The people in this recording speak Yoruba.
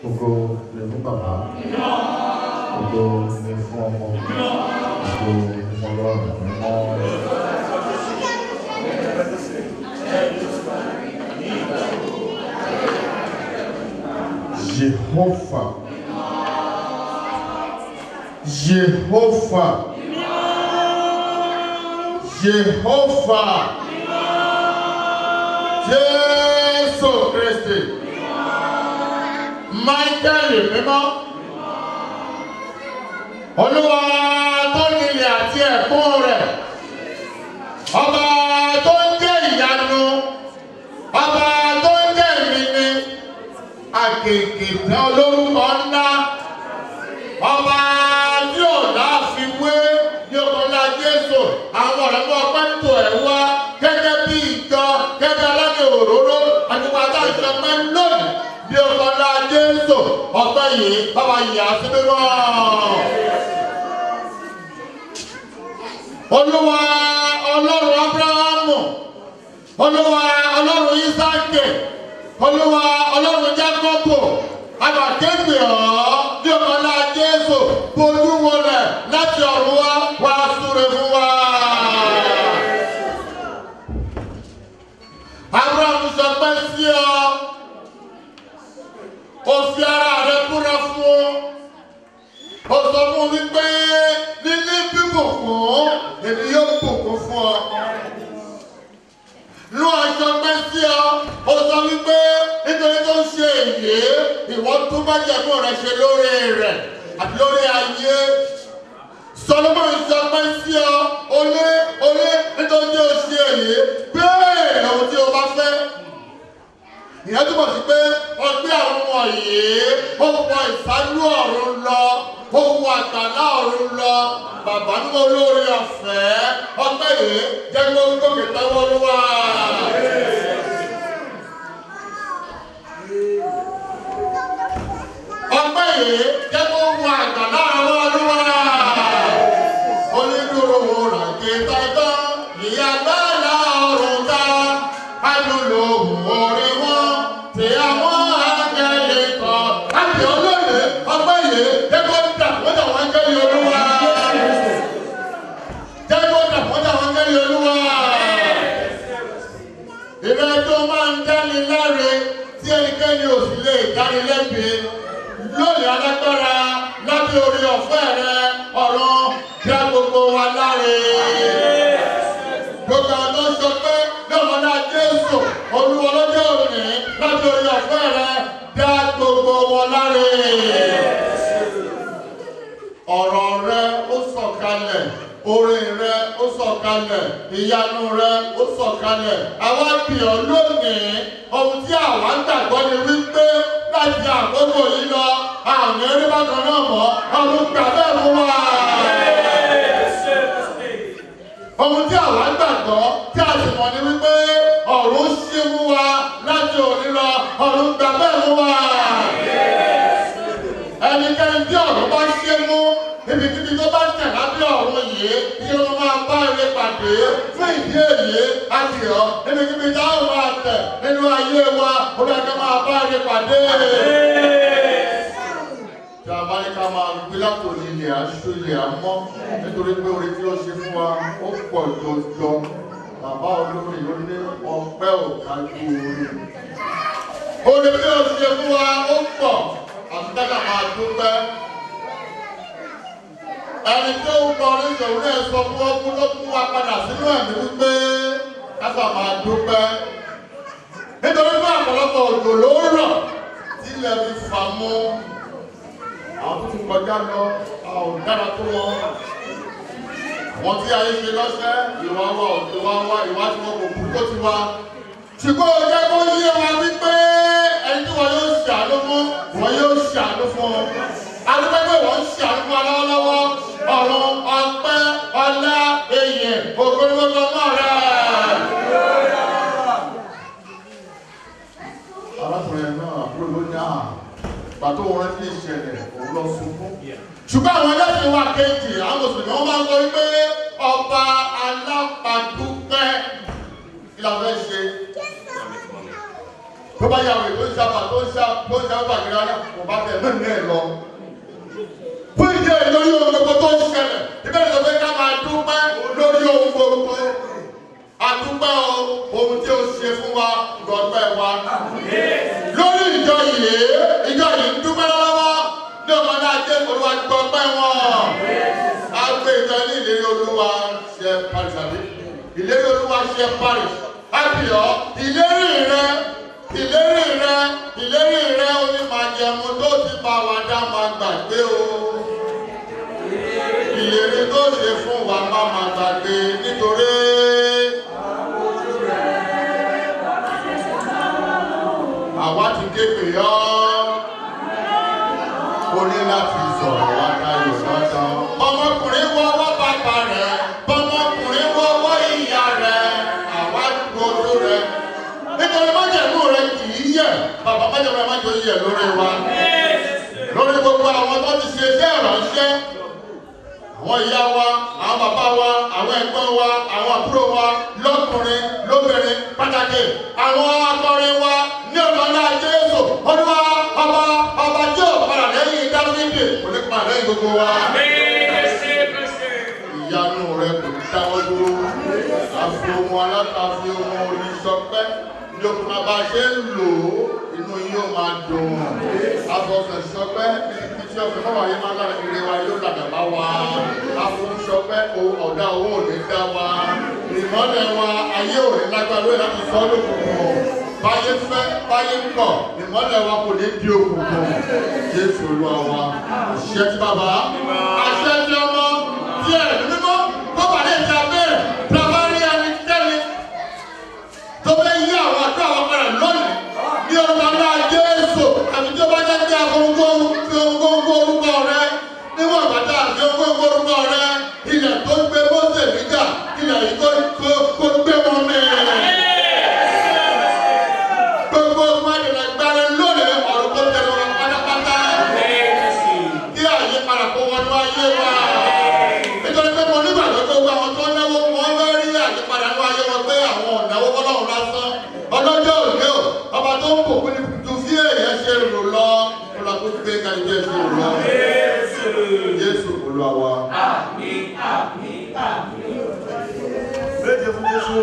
Ògo ni fún bàbá, ògo ni fún ọmọ, ògo ni fún Ọlọ́run mímọ́. Jehovah, Jehovah, Jehovah, Jésù Kristi, Michael mímọ́, Olúwa tó nílẹ̀ àti ẹ̀kún rẹ̀, ọba tó ń jẹ́ ìyanu, ọba tó ń jẹ́ ìmíní, àkèké tán olórúkọ ńlá, ọba tí ò láfiwé ní ọkọ̀lá Jésù, àwọn ọ̀rẹ́ mọ́ ọpẹ́ ń tò ẹ̀ wá gẹ́gẹ́ bí ìjọ, gẹ́gẹ́ alágbè òróró, àtìpàtà ìṣọpẹ́ lónìí bí ọkọ̀lá Jésù, ọpẹ́ yìí bàbá yìí àti mímọ́. Olúwa Ọlọ́run Ábúráhámù, Olúwa Ọlọ́run Ísáàkì, Olúwa Ọlọ́run Jákọ́bù, àgbàkégbè ọ́ bí ọkọ̀lá Jésù, bojú wọlé láti ọ̀run wá, wá súre fún wa. Ábúráhámù sọ pé sí ọ, ó fi ara rẹ̀ búra fún, ó sọ fún wípé níní bíbùkún èmi yóò bùkún fún ọ. Lú aṣọ pẹ́ sí ọ, ó sọ wípé nítorí tó ń ṣe èyí, ìwọ tó bá jẹ̀mú rẹ̀ ṣe lórí rẹ̀ àti lórí ayé. Solomon sọ pẹ́ sí ọ, olé nítorí tí ó ṣe èyí, bẹ́ẹ̀ ohun tí o bá fẹ́. Ìyẹn túbọ̀ sí pé ọgbẹ́ àwọn wọ̀nyí, ó wọ ìsálú ọ̀run lọ, ó wọ àgbàlá ọ̀run lọ, bàbá ní olóore ọ̀fẹ́, ọgbẹ́ yìí jẹ́ gbogbo kìtẹ́wọ́ Olúwa. Ọgbẹ́ yìí jẹ́ gbogbo àgbàlá ọ̀run Olúwa. Onídùúró wo rà kí tọ́tọ́, ìyá gbàlá ọ̀run ká, alùlò orí wọn, tí àwọn áńgẹ́lì kọ. Láti olóòlè, ọgbẹ́ yìí jẹ́ kó dà wọ́n jà wọ́n áńgẹ́lì Olúwa. Jẹ́ kó dà wọ́n jà wọ́n áńgẹ́lì Olúwa. Ìrẹ́ tó máa ń dáni láre tí ẹnikẹ́ni ò sì lè dáni lẹ́bi. Lónìí alágbára lábẹ́ orí ọ̀fẹ́ rẹ ọ̀run dá gbogbo wa láre. Gbogbo àwọn tó sọ pé lọ́mọdé Jésù Olúwa lọ́jọ́ òní lábẹ́ orí ọ̀fẹ́ rẹ dá gbogbo wọn láre. Ọ̀rọ̀ rẹ ó sọ̀kalẹ̀, orin rẹ ó sọ̀kalẹ̀, ìyanu rẹ ó sọ̀kalẹ̀. Àwa bì ọ́ lónìí, ohun tí àwa ń gbàgbọ́ ni wípé láti àkókò yìí lọ, àmì orí bákan náà mọ́, ọdún gbà bẹ́ẹ̀ fún wa. Ohun tí àwa ń gbàgbọ́ tí a sì mọ̀ ni wípé ọ̀run ṣí mú wa láti òní lọ, ọ̀run gbà bẹ́ẹ̀ fún wa. Ẹnikẹ́ni tí ọ̀run bá ṣí mú, ibikíbi tó bá tẹ̀ lábẹ́ ọ̀run yìí, kí wọ́n máa bá ire pàdé. Fún ìdí èyí, a sì ọ́, ibikíbi tá a máa tẹ̀ nínú ayé wa, ó bẹ́ẹ̀ ká máa bá ire pàdé. Tí a bá ní ká máa gbé látòní ilẹ̀ aṣọ ilẹ̀ àmọ́, nítorí pé orí tí ó ṣe fún wa, ó pọ̀ jọjọ. Bàbá olórí ló ní ọpẹ́ òkájú orí. Orí tí ó ṣe fún wa, ó pọ̀, àti dáká máa dúpẹ́. Ẹni tó ń kọ ní ìṣòro náà sọ fún ọkùnrin tó tún wá padà sínú ẹ̀mí wípé káfà máa dúpẹ́. Nítorí pé ọ̀pọ̀lọpọ̀ òjò ló rọ̀ tí ilẹ̀ fi fà mú. Àwọn tó ti kọjá lọ, àwọn ò dára tó wọn. Àwọn tí ayé ṣe lọ́sẹ̀, ìwà wa òjò wa wá, ìwà tí wọn kò kú tó ti wá. Ṣùgbọ́n ó jẹ́ kó yé wa wípé ẹni tí wọn yóò ṣàánú fún, wọn yóò ṣàánú fún. Adúgbò wọn ń ṣàánú fún wa lọ́wọ́lọ́wọ́. Ọ̀run ọpẹ́ ọlá èyè ògbóníwọ́gbọ́ náà rẹ̀. Arákùnrin náà àbúrò ló ní àhà pàtó wọn ti ṣẹlẹ̀ òun lọ sunkún. Ṣùgbọ́n àwọn ẹlẹ́sìn wa kejì àwọn mùsùlùmí wọn máa ń sọ wípé ọba alápàdúpẹ́ kí la fẹ́ ṣe. tó bá yàwó tó ń sábà tó ń sábà gbéra náà kò bá tẹ̀ mẹ́rin náà lọ. fún ìdí èyí lórí ohun gbogbo tó ń ṣẹlẹ̀ ibẹ̀ ni pé ká máa dúpẹ́ lórí ohun gbogbo. Adúpẹ́ ohun tí ó ṣe fún wa gbọ̀gbẹ́ wa. Lórí ìjọ yìí ń dúpẹ́ lọ́wọ́ ní ọmọdé ajé olúwa gbọ̀gbẹ́ wọn. A gbé ìjọ ní ìlérí olúwa ṣe Paris àbí ìlérí olúwa ṣe Paris. Àbíọ́ ìlérí rẹ onímọ̀jẹ̀mú tó ti bá wa dá máa gbàgbé o. Ìlérí tó ṣe fún wa máa gbàgbé nítorí. Àwa ti képe yọ, o ní láti sọ̀rọ̀ wá dáyọ̀ lọ́dọ̀. Ọmọkùnrin wọ́wọ́ bàbá rẹ̀, ọmọkùnrin wọ́wọ́ ìyá rẹ̀, àwa gbogbo rẹ̀. Nítorí májẹ̀mú rẹ̀ kì í yẹ̀, bàbá májẹ̀mú rẹ̀ má jọ yẹ̀ lórí wa. Lórí gbogbo àwọn tó ti ṣe iṣẹ́ ìránṣẹ́, àwọn ìyá wa, àwọn bàbá wa, àwọn ẹ̀gbọ́n wa, àwọn àbúrò wa, lọ́kùnrin, lóbìnrin, pàtàkì, àwọn akọrin wa. Ní ọ̀nà Jésù, Olúwa ọba tí ò padà lẹ́yìn Dáfídì kò ní padà lẹ́yìn gbogbo wa. Ìyanu rẹ̀ kò ní dáwọ́ dúró. Àfi ohun alákàfi ohun oníṣọpẹ́ ní okùn bá ṣe ń lò ó, inú yóò máa dùn. Afọ̀fẹ̀ ṣọpẹ́ ní tí ọ̀fẹ́ mọ́wàá yẹn máa lára ire wa yóò dàgbà bá wa. Afọ̀ṣọpẹ́ ọ̀dà owó ò ní dá wa. Ìmọ́lẹ̀ wa ayé ò ní lágbára lórí láti sọ́ lókùnkùn. Báyé fẹ́, báyé ń bọ̀, ìmọ́lẹ̀ wa kò ní di òkùnkùn. Jésù Olúwa wa. Àṣẹ ti bàbá, àṣẹ ti ọmọ, tí ẹ̀mí mímọ́, tó wà ní ìta bẹ́ẹ̀, bàbá rí ẹni tẹ́lẹ̀. Tó fẹ́ yí àwọn àdúrà wọn padà lónìí. Ní ọ̀nà ńlá Jésù, àti tí ó bá jẹ́ kí àfọwọ́gbọ́ orúkọ rẹ, níwọ̀n bàtà àti orúkọ rẹ, ilẹ̀ tó gbé Mósè níjà, ilẹ̀ yìí kó gbé wọn mẹ́rin. Ọlọ́jọ́ òní ò, ọba tó ń kò pín ju sí èèyàn ṣe rò lọ, ọlọ́pàá tó gbé ká ìjẹ́ ṣe rò lọ. Jésù Olúwa wa. Àmín, àmín, àmín. Méje fún Jésù.